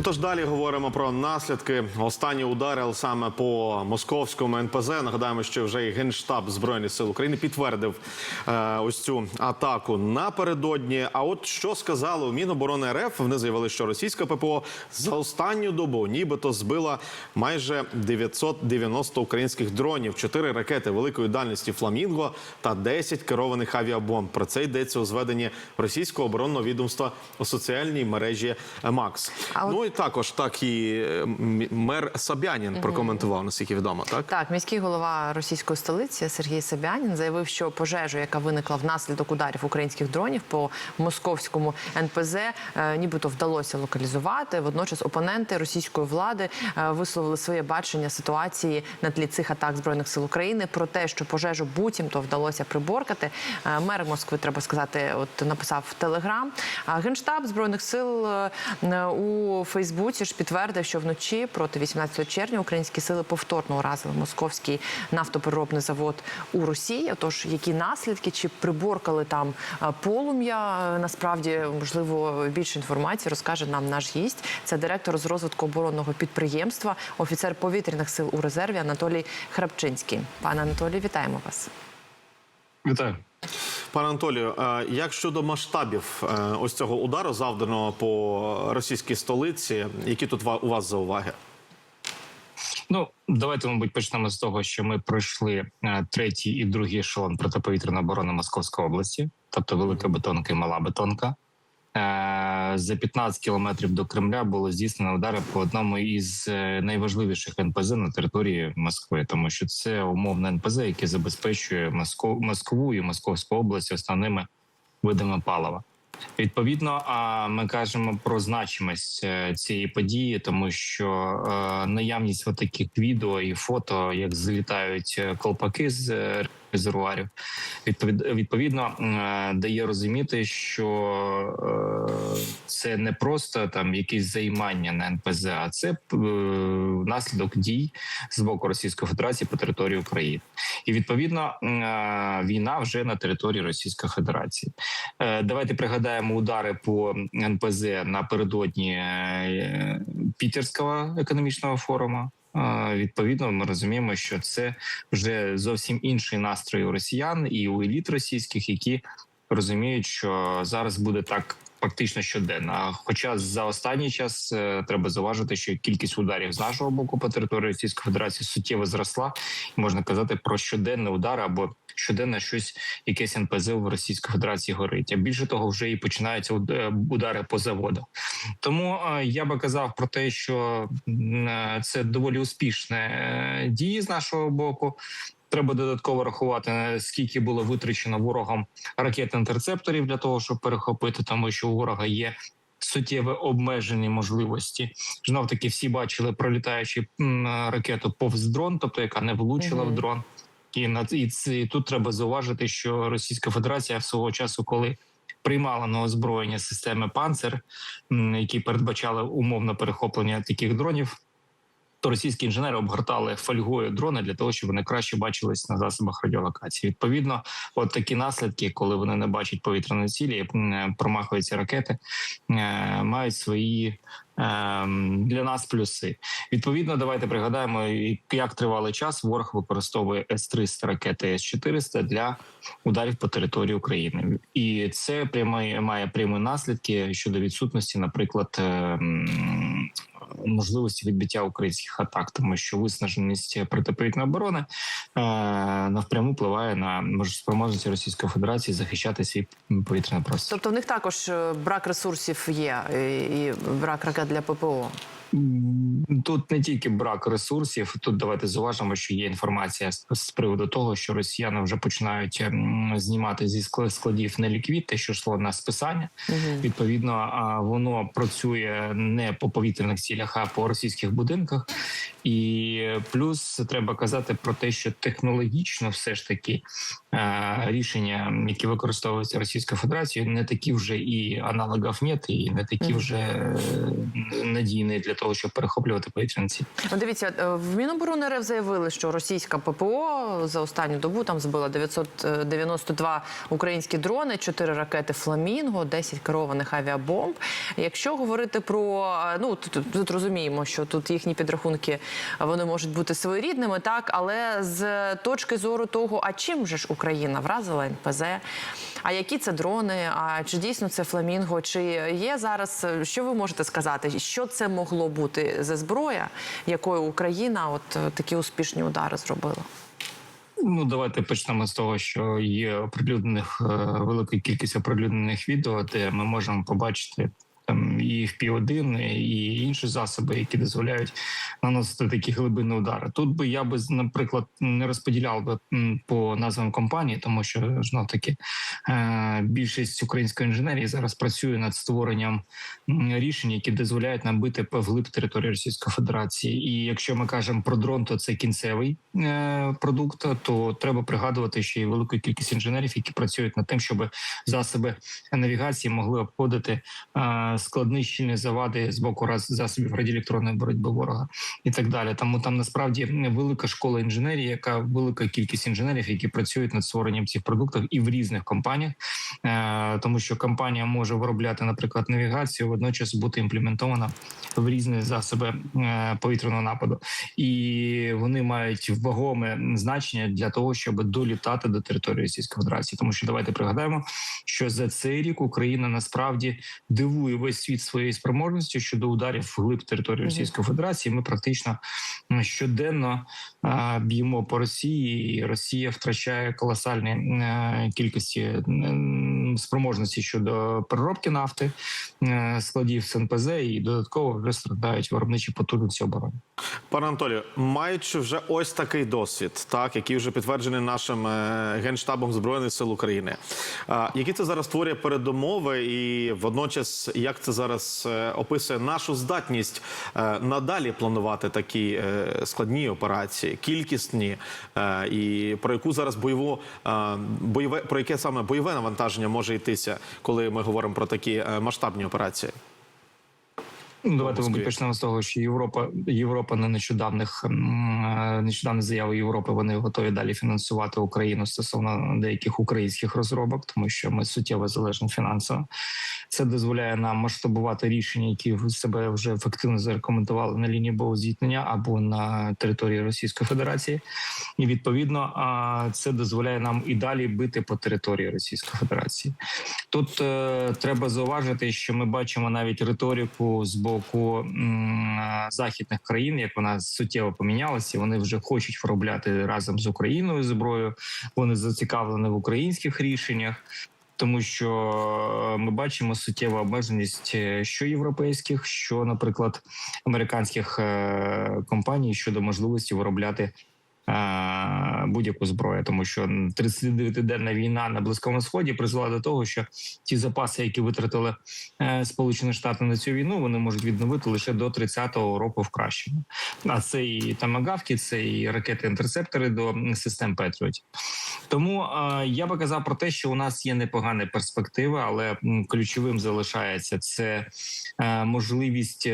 Тож далі говоримо про наслідки. Останні удари саме по московському НПЗ. Нагадаємо, що вже і Генштаб Збройних сил України підтвердив ось цю атаку напередодні. А от що сказали у Міноборони РФ? Вони заявили, що російська ППО за останню добу нібито збила майже 990 українських дронів, 4 ракети великої дальності «Фламінго» та 10 керованих авіабомб. Про це йдеться у зведенні російського оборонного відомства у соціальній мережі «Макс». Ну і також і мер Собянін прокоментував, наскільки відомо, так? Так, міський голова російської столиці Сергій Собянін заявив, що пожежу, яка виникла внаслідок ударів українських дронів по московському НПЗ, нібито вдалося локалізувати. Водночас опоненти російської влади висловили своє бачення ситуації на тлі цих атак Збройних сил України про те, що пожежу буцімто вдалося приборкати. Мер Москви, треба сказати, написав в Телеграм. Генштаб Збройних сил у Фейсбуці ж підтвердив, що вночі проти 18 червня українські сили повторно уразили московський нафтопереробний завод у Росії. Отож, які наслідки, чи приборкали там полум'я? Насправді, можливо, більше інформації розкаже нам наш гість. Це директор з розвитку оборонного підприємства, офіцер повітряних сил у резерві Анатолій Храпчинський. Пане Анатолій, вітаємо вас. Вітаю. Пане Анатолію, як щодо масштабів ось цього удару, завданого по російській столиці, які тут у вас зауваги? Ну, давайте, мабуть, почнемо з того, що ми пройшли третій і другий ешелон протиповітряної оборони Московської області, тобто велика бетонка і мала бетонка. За 15 кілометрів до Кремля було здійснено удари по одному із найважливіших НПЗ на території Москви, тому що це умовне НПЗ, яке забезпечує Москву і Московську область основними видами палива. Відповідно, ми кажемо про значимість цієї події, тому що наявність таких відео і фото, як злітають колпаки з резервуарів, відповідно дає розуміти, що це не просто там якісь займання на НПЗ, а це наслідок дій з боку Російської Федерації по території України. І відповідно війна вже на території Російської Федерації. Давайте пригадаємо удари по НПЗ напередодні Пітерського економічного форуму. Відповідно, ми розуміємо, що це вже зовсім інший настрій у росіян і у еліт російських, які розуміють, що зараз буде так фактично щоденно. Хоча за останній час треба зауважити, що кількість ударів з нашого боку по території Російської Федерації суттєво зросла. І можна казати про щоденний удар або щоденно якесь НПЗ в Російській Федерації горить. А більше того, вже і починаються удари по заводах. Тому я би казав про те, що це доволі успішне дії з нашого боку. Треба додатково рахувати, скільки було витрачено ворогом ракет-інтерцепторів для того, щоб перехопити, тому що у ворога є суттєво обмежені можливості. Знов-таки всі бачили пролітаючу ракету повз дрон, тобто яка не влучила в дрон. І тут треба зауважити, що Російська Федерація свого часу, коли приймала на озброєння системи «Панцер», які передбачали умовне перехоплення таких дронів, то російські інженери обгортали фольгою дрони для того, щоб вони краще бачились на засобах радіолокації. Відповідно, от такі наслідки, коли вони не бачать повітряної цілі, промахуються ракети, мають свої для нас плюси. Відповідно, давайте пригадаємо, як тривалий час ворог використовує С-300 ракети, С-400 для ударів по території України. І це має прямі наслідки щодо відсутності, наприклад, можливості відбиття українських атак, тому що виснаженість протиповітряної оборони навпряму впливає на спроможність Російської Федерації захищати свій повітряний простір. Тобто в них також брак ресурсів є і брак ракет для ППО? Тут не тільки брак ресурсів, тут давайте зауважимо, що є інформація з приводу того, що росіяни вже починають знімати зі складів неліквід, те, що йшло на списання. Відповідно, воно працює не по повітряних цілях, а по російських будинках. І плюс треба казати про те, що технологічно все ж таки рішення, які використовуються Російською Федерацією, не такі вже і аналогів нет, і не такі вже надійний для того, щоб перехоплювати повітряні цілі. Дивіться, в Міноборони РФ заявили, що російська ППО за останню добу там збила 992 українські дрони, 4 ракети «Фламінго», 10 керованих авіабомб. Якщо говорити про, тут розуміємо, що тут їхні підрахунки, вони можуть бути своєрідними, так, але з точки зору того, а чим же ж Україна вразила НПЗ, а які це дрони, а чи дійсно це «Фламінго», чи є зараз, що ви можете сказати, що це могло бути за зброя, якою Україна такі успішні удари зробила? Давайте почнемо з того, що є велика кількість оприлюднених відео, де ми можемо побачити там і FP1, і інші засоби, які дозволяють наносити такі глибинні удари. Тут би я наприклад, не розподіляв би по назвам компанії, тому що знов таки більшість української інженерії зараз працює над створенням рішень, які дозволяють нам бити вглиб території Російської Федерації. І якщо ми кажемо про дрон, то це кінцевий продукт, то треба пригадувати, що є велика кількість інженерів, які працюють над тим, щоб засоби навігації могли обходити складні щільні завади з боку засобів радіоелектронної боротьби ворога і так далі. Тому там насправді велика школа інженерії, яка велика кількість інженерів, які працюють над створенням цих продуктів і в різних компаніях, тому що компанія може виробляти, наприклад, навігацію, водночас бути імплементована в різні засоби повітряного нападу. І вони мають вагоме значення для того, щоб долітати до території Російської Федерації. Тому що давайте пригадаємо, що за цей рік Україна насправді дивує весь світ своєю спроможністю щодо ударів вглиб території Російської Федерації. Ми практично щоденно б'ємо по Росії, і Росія втрачає колосальні кількості спроможності щодо переробки нафти, складів з НПЗ, і додатково вже страдають виробничі потужності оборони. Пане Анатолію, маючи вже ось такий досвід, так, який вже підтверджений нашим Генштабом Збройних сил України, які це зараз створює передумови і водночас як це зараз описує нашу здатність надалі планувати такі складні операції, кількісні, і про яку зараз про яке саме бойове навантаження може йтися, коли ми говоримо про такі масштабні операції? Давайте ми почнемо з того, що Європа на нещодавні заяви Європи, вони готові далі фінансувати Україну стосовно деяких українських розробок, тому що ми суттєво залежні фінансово. Це дозволяє нам масштабувати рішення, які себе вже ефективно зарекомендували на лінії боєзіткнення або на території Російської Федерації. І відповідно це дозволяє нам і далі бити по території Російської Федерації. Тут треба зауважити, що ми бачимо навіть риторику з боку західних країн, як вона суттєво помінялася. Вони вже хочуть виробляти разом з Україною зброю. Вони зацікавлені в українських рішеннях. Тому що ми бачимо суттєву обмеженість що європейських, що, наприклад, американських компаній щодо можливості виробляти будь-яку зброю, тому що 39-денна війна на Близькому Сході призвела до того, що ті запаси, які витратили Сполучені Штати на цю війну, вони можуть відновити лише до 30-го року в кращому. А це і томагавки, це і ракети-інтерцептори до систем Петріотів. Тому я би казав про те, що у нас є непогані перспективи, але ключовим залишається це можливість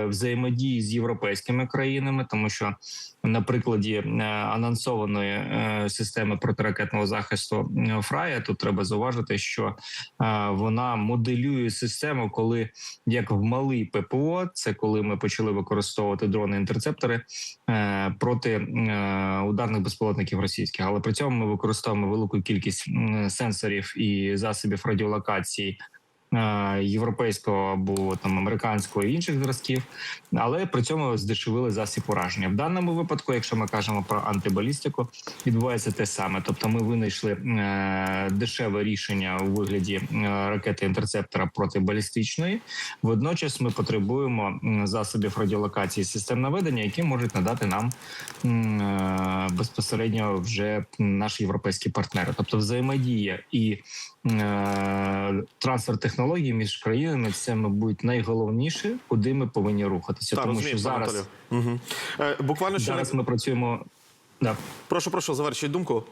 взаємодії з європейськими країнами, тому що на прикладі анонсованої системи протиракетного захисту Фрая тут треба зауважити, що вона моделює систему, коли як в малий ППО, це коли ми почали використовувати дрони-інтерцептори проти ударних безпілотників російських, але при цьому ми використовуємо велику кількість сенсорів і засобів радіолокації європейського або там американського і інших зразків, але при цьому здешевили засіб ураження. В даному випадку, якщо ми кажемо про антибалістику, відбувається те саме. Тобто ми винайшли дешеве рішення у вигляді ракети-інтерцептора протибалістичної. Водночас ми потребуємо засобів радіолокації систем наведення, які можуть надати нам безпосередньо вже наші європейські партнери. Тобто взаємодія і трансфер технологій між країнами – це, мабуть, найголовніше, куди ми повинні рухатися. Так, тому що зараз, буквально зараз ми працюємо... Да. Прошу, завершіть думку.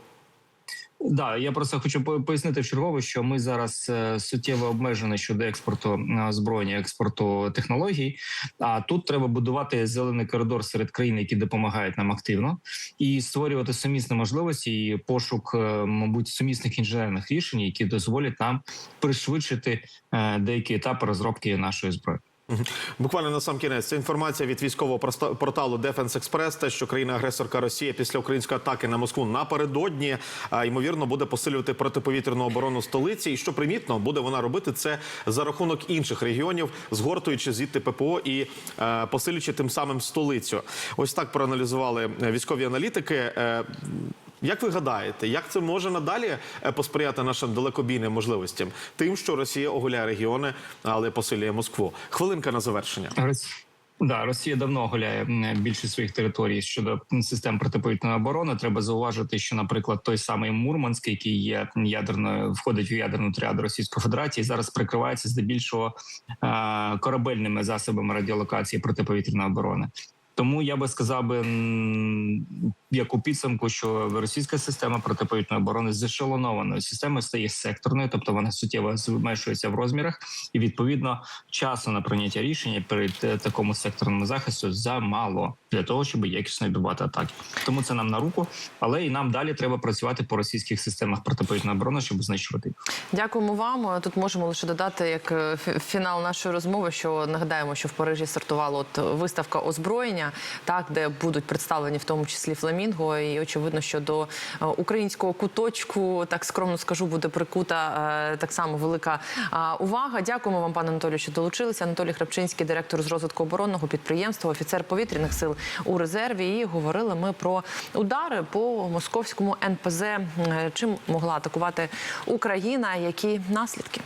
Да, я просто хочу пояснити вчергове, що ми зараз суттєво обмежені щодо експорту озброєння, експорту технологій. А тут треба будувати зелений коридор серед країн, які допомагають нам активно, і створювати сумісні можливості і пошук, мабуть, сумісних інженерних рішень, які дозволять нам пришвидшити деякі етапи розробки нашої зброї. Буквально на сам кінець. Це інформація від військового порталу Defense Express, те, що країна-агресорка Росія після української атаки на Москву напередодні, ймовірно, буде посилювати протиповітряну оборону столиці. І що примітно, буде вона робити це за рахунок інших регіонів, згортуючи звідти ППО і посилюючи тим самим столицю. Ось так проаналізували військові аналітики. Як ви гадаєте, як це може надалі посприяти нашим далекобійним можливостям? Тим, що Росія оголяє регіони, але посилює Москву. Хвилинка на завершення. Да, Росія давно оголяє більшість своїх територій щодо систем протиповітряної оборони. Треба зауважити, що, наприклад, той самий Мурманськ, який є ядерною, входить в ядерну тріаду Російської Федерації, зараз прикривається здебільшого корабельними засобами радіолокації протиповітряної оборони. Тому я би сказав як у підсумку, що російська система протиповітряної оборони з ешелонованою системою стає секторною, тобто вона суттєво зменшується в розмірах, і відповідно часу на прийняття рішення перед такому секторному захисту замало для того, щоб якісно відбувати атаки. Тому це нам на руку, але і нам далі треба працювати по російських системах протиповітряної оборони, щоб знищувати їх. Дякуємо вам. Тут можемо лише додати, як фінал нашої розмови, що нагадаємо, що в Парижі стартувала виставка озброєння, так, де будуть представлені в тому числі фламінго, і очевидно, що до українського куточку, так скромно скажу, буде прикута так само велика увага. Дякуємо вам, пане Анатолію, що долучилися. Анатолій Храпчинський, директор з розвитку оборонного підприємства, офіцер повітряних сил у резерві. І говорили ми про удари по московському НПЗ. Чим могла атакувати Україна, які наслідки?